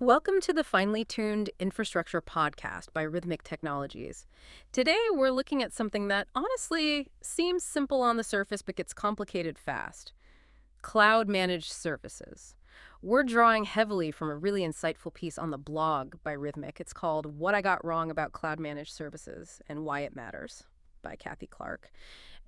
Welcome to the Finely Tuned Infrastructure Podcast by Rhythmic Technologies. Today, we're looking at something that honestly seems simple on the surface but gets complicated fast: cloud managed services. We're drawing heavily from a really insightful piece on the blog by Rhythmic. It's called What I Got Wrong About Cloud Managed Services and Why It Matters by Kathie Clark.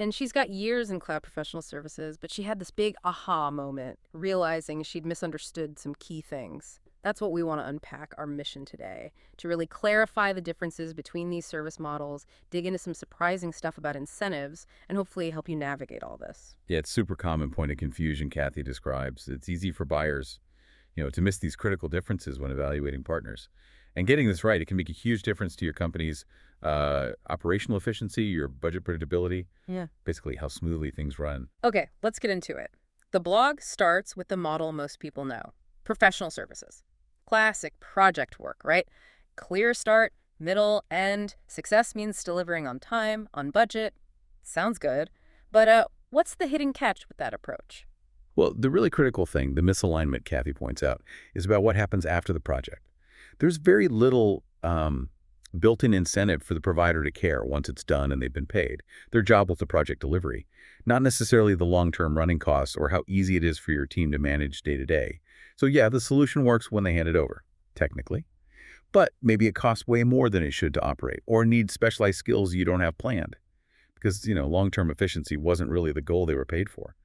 And she's got years in cloud professional services, but she had this big aha moment, realizing she'd misunderstood some key things. That's what we want to unpack our mission today, to really clarify the differences between these service models, dig into some surprising stuff about incentives, and hopefully help you navigate all this. Yeah, it's super common point of confusion Kathy describes. It's easy for buyers, to miss these critical differences when evaluating partners. And getting this right, it can make a huge difference to your company's operational efficiency, your budget predictability, Yeah. basically how smoothly things run. Okay, let's get into it. The blog starts with the model most people know: professional services. Classic project work, right? Clear start, middle, end. Success means delivering on time, on budget. Sounds good. But what's the hidden catch with that approach? Well, the really critical thing, the misalignment Kathy points out, is about what happens after the project. There's very little built-in incentive for the provider to care once it's done and they've been paid. Their job was the project delivery, not necessarily the long-term running costs or how easy it is for your team to manage day-to-day. So yeah, the solution works when they hand it over, technically. But maybe it costs way more than it should to operate or needs specialized skills you don't have planned because, long-term efficiency wasn't really the goal they were paid for.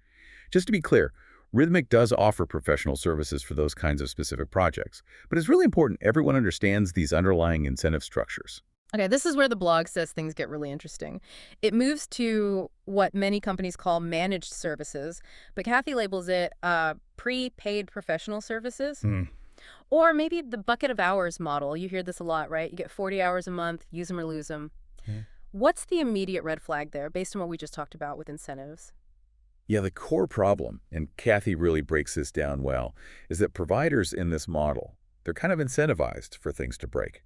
Just to be clear, Rhythmic does offer professional services for those kinds of specific projects, but it's really important everyone understands these underlying incentive structures. Okay, this is where the blog says things get really interesting. It moves to what many companies call managed services, but Kathy labels it prepaid professional services. Or maybe the bucket of hours model. You hear this a lot, right? You get 40 hours a month, use them or lose them. Yeah. What's the immediate red flag there based on what we just talked about with incentives? Yeah, the core problem, and Kathy really breaks this down well, is that providers in this model, they're kind of incentivized for things to break.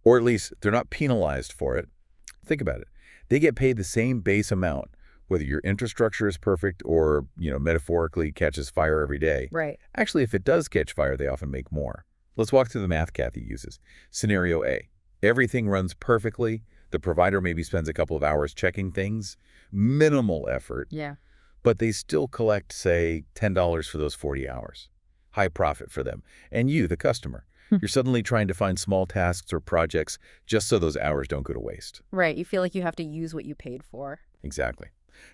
Or at least they're not penalized for it. Think about it. They get paid the same base amount, whether your infrastructure is perfect or, metaphorically catches fire every day. Right. Actually, if it does catch fire, they often make more. Let's walk through the math Kathy uses. Scenario A. Everything runs perfectly. The provider maybe spends a couple of hours checking things. Minimal effort. Yeah. But they still collect, say, $10 for those 40 hours. High profit for them. And you, the customer, you're suddenly trying to find small tasks or projects just so those hours don't go to waste. Right. You feel like you have to use what you paid for. Exactly.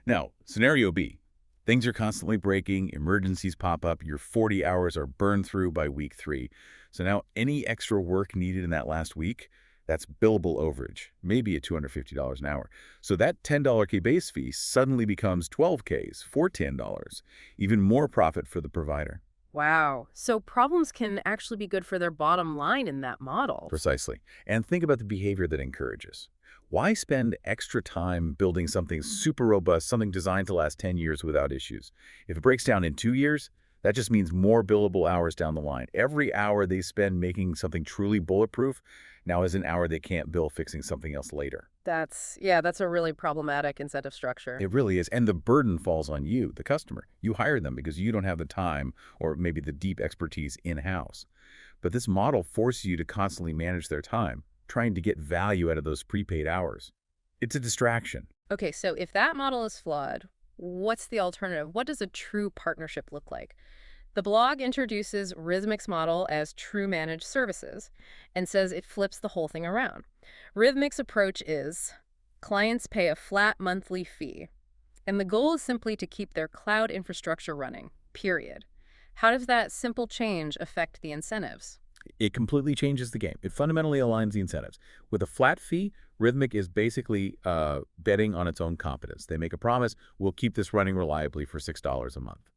Now, scenario B. Things are constantly breaking, emergencies pop up, your 40 hours are burned through by week 3. So now any extra work needed in that last week, that's billable overage, maybe at $250 an hour. So that $10K base fee suddenly becomes $12Ks for $10, even more profit for the provider. Wow. So problems can actually be good for their bottom line in that model. Precisely. And think about the behavior that encourages. Why spend extra time building something super robust, something designed to last 10 years without issues? If it breaks down in 2 years, that just means more billable hours down the line. Every hour they spend making something truly bulletproof now is an hour they can't bill fixing something else later. That's a really problematic incentive structure. It really is. And the burden falls on you, the customer. You hire them because you don't have the time or maybe the deep expertise in-house. But this model forces you to constantly manage their time, trying to get value out of those prepaid hours. It's a distraction. Okay, so if that model is flawed, what's the alternative? What does a true partnership look like? The blog introduces Rhythmic's model as true managed services and says it flips the whole thing around. Rhythmic's approach is clients pay a flat monthly fee, and the goal is simply to keep their cloud infrastructure running, period. How does that simple change affect the incentives? It completely changes the game. It fundamentally aligns the incentives. With a flat fee, Rhythmic is basically betting on its own competence. They make a promise, we'll keep this running reliably for $6 a month.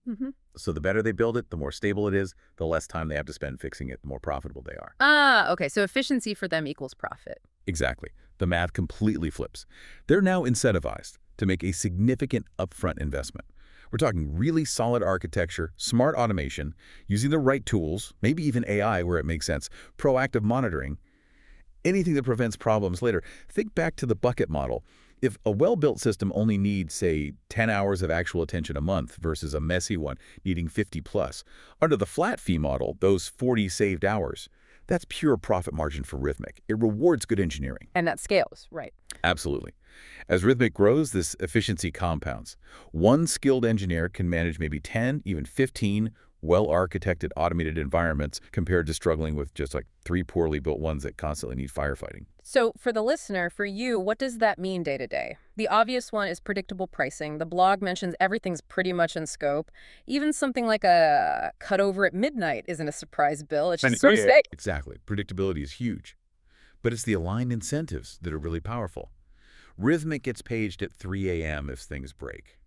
So the better they build it, the more stable it is, the less time they have to spend fixing it, the more profitable they are. Okay, so efficiency for them equals profit. Exactly. The math completely flips. They're now incentivized to make a significant upfront investment. We're talking really solid architecture, smart automation, using the right tools, maybe even AI where it makes sense, proactive monitoring, anything that prevents problems later. Think back to the bucket model. If a well-built system only needs, say, 10 hours of actual attention a month versus a messy one needing 50 plus, under the flat fee model, those 40 saved hours, That's pure profit margin for Rhythmic. It rewards good engineering. And that scales, right? Absolutely. As Rhythmic grows, this efficiency compounds. One skilled engineer can manage maybe 10, even 15 well-architected automated environments compared to struggling with just like 3 poorly built ones that constantly need firefighting. So for the listener, for you, what does that mean day to day? The obvious one is predictable pricing. The blog mentions everything's pretty much in scope. Even something like a cut over at midnight isn't a surprise bill. It's just sort of steady. Exactly. Predictability is huge. But it's the aligned incentives that are really powerful. Rhythmic gets paged at 3 a.m. if things break.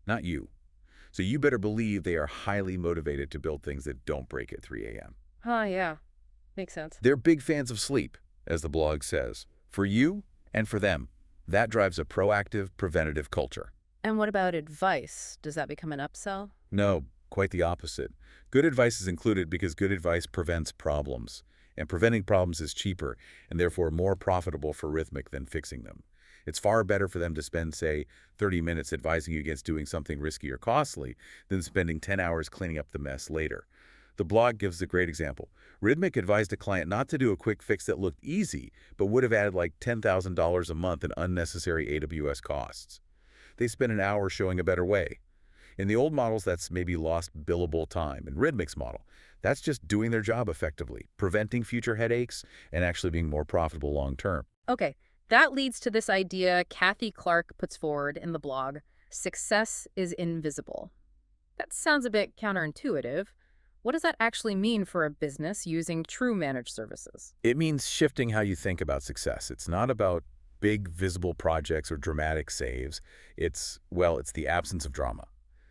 Not you. So you better believe they are highly motivated to build things that don't break at 3 a.m. Yeah. Makes sense. They're big fans of sleep, as the blog says, for you and for them. That drives a proactive, preventative culture. And what about advice? Does that become an upsell? No, quite the opposite. Good advice is included because good advice prevents problems. And preventing problems is cheaper and therefore more profitable for Rhythmic than fixing them. It's far better for them to spend, say, 30 minutes advising you against doing something risky or costly than spending 10 hours cleaning up the mess later. The blog gives a great example. Rhythmic advised a client not to do a quick fix that looked easy, but would have added like $10,000 a month in unnecessary AWS costs. They spent an hour showing a better way. In the old models, that's maybe lost billable time. In Rhythmic's model, that's just doing their job effectively, preventing future headaches, and actually being more profitable long term. Okay, that leads to this idea Kathie Clark puts forward in the blog, success is invisible. That sounds a bit counterintuitive. What does that actually mean for a business using true managed services? It means shifting how you think about success. It's not about big visible projects or dramatic saves. It's the absence of drama.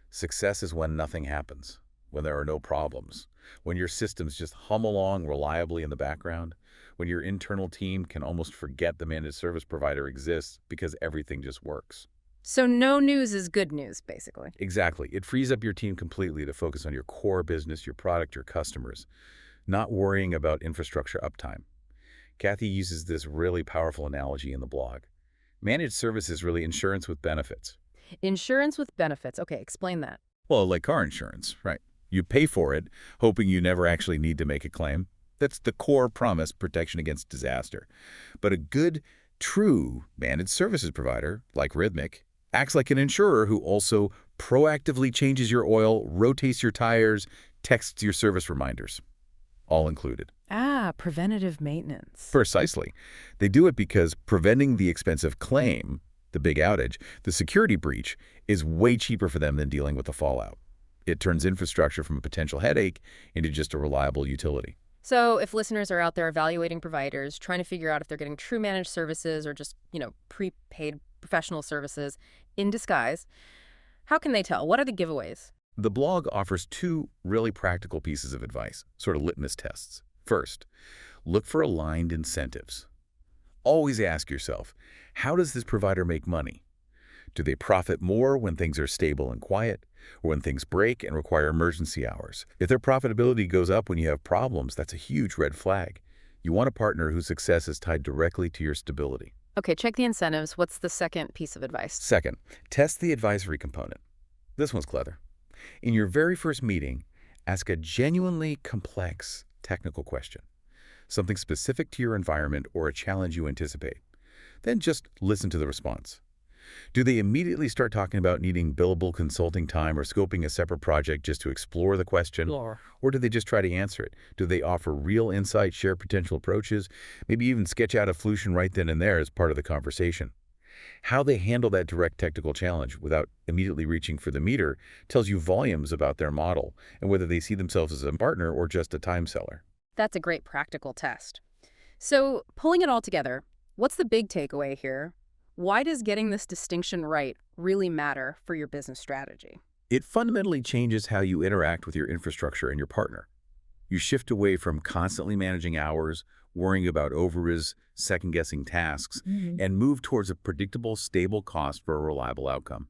Success is when nothing happens, when there are no problems, when your systems just hum along reliably in the background, when your internal team can almost forget the managed service provider exists because everything just works. So no news is good news, basically. Exactly. It frees up your team completely to focus on your core business, your product, your customers, not worrying about infrastructure uptime. Kathie uses this really powerful analogy in the blog. Managed service is really insurance with benefits. Insurance with benefits. Okay, explain that. Well, like car insurance, right? You pay for it, hoping you never actually need to make a claim. That's the core promise, protection against disaster. But a good, true managed services provider, like Rhythmic, acts like an insurer who also proactively changes your oil, rotates your tires, texts your service reminders. All included. Preventative maintenance. Precisely. They do it because preventing the expensive claim, the big outage, the security breach, is way cheaper for them than dealing with the fallout. It turns infrastructure from a potential headache into just a reliable utility. So if listeners are out there evaluating providers, trying to figure out if they're getting true managed services or just, prepaid professional services in disguise, how can they tell? What are the giveaways? The blog offers 2 really practical pieces of advice, sort of litmus tests. First, look for aligned incentives. Always ask yourself, how does this provider make money? Do they profit more when things are stable and quiet, or when things break and require emergency hours? If their profitability goes up when you have problems, that's a huge red flag. You want a partner whose success is tied directly to your stability. Okay, check the incentives. What's the second piece of advice? Second, test the advisory component. This one's clever. In your very first meeting, ask a genuinely complex technical question, something specific to your environment or a challenge you anticipate. Then just listen to the response. Do they immediately start talking about needing billable consulting time or scoping a separate project just to explore the question? Or do they just try to answer it? Do they offer real insight, share potential approaches, maybe even sketch out a solution right then and there as part of the conversation? How they handle that direct technical challenge without immediately reaching for the meter tells you volumes about their model and whether they see themselves as a partner or just a time seller. That's a great practical test. So pulling it all together, what's the big takeaway here? Why does getting this distinction right really matter for your business strategy? It fundamentally changes how you interact with your infrastructure and your partner. You shift away from constantly managing hours, worrying about overage, second-guessing tasks, and move towards a predictable, stable cost for a reliable outcome.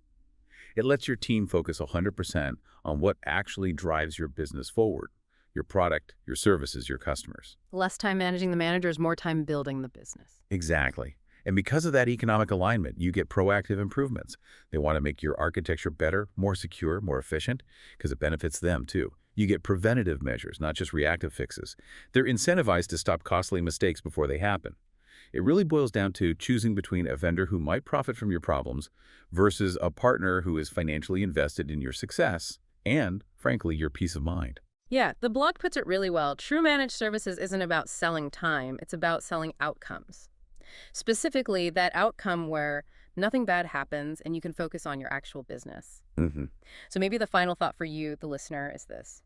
It lets your team focus 100% on what actually drives your business forward, your product, your services, your customers. Less time managing the managers, more time building the business. Exactly. And because of that economic alignment, you get proactive improvements. They want to make your architecture better, more secure, more efficient, because it benefits them too. You get preventative measures, not just reactive fixes. They're incentivized to stop costly mistakes before they happen. It really boils down to choosing between a vendor who might profit from your problems versus a partner who is financially invested in your success and, frankly, your peace of mind. Yeah, the blog puts it really well. True managed services isn't about selling time, it's about selling outcomes. Specifically, that outcome where nothing bad happens and you can focus on your actual business. Hmm. So maybe the final thought for you, the listener, is this.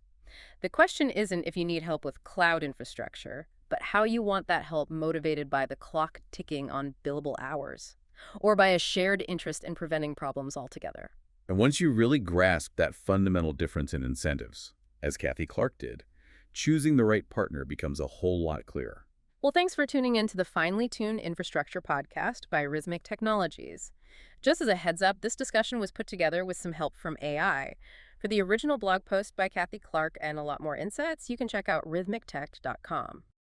The question isn't if you need help with cloud infrastructure, but how you want that help motivated by the clock ticking on billable hours, or by a shared interest in preventing problems altogether. And once you really grasp that fundamental difference in incentives, as Kathie Clark did, choosing the right partner becomes a whole lot clearer. Well, thanks for tuning in to the Finely Tuned Infrastructure podcast by Rhythmic Technologies. Just as a heads up, this discussion was put together with some help from AI. For the original blog post by Kathie Clark and a lot more insights, you can check out rhythmictech.com.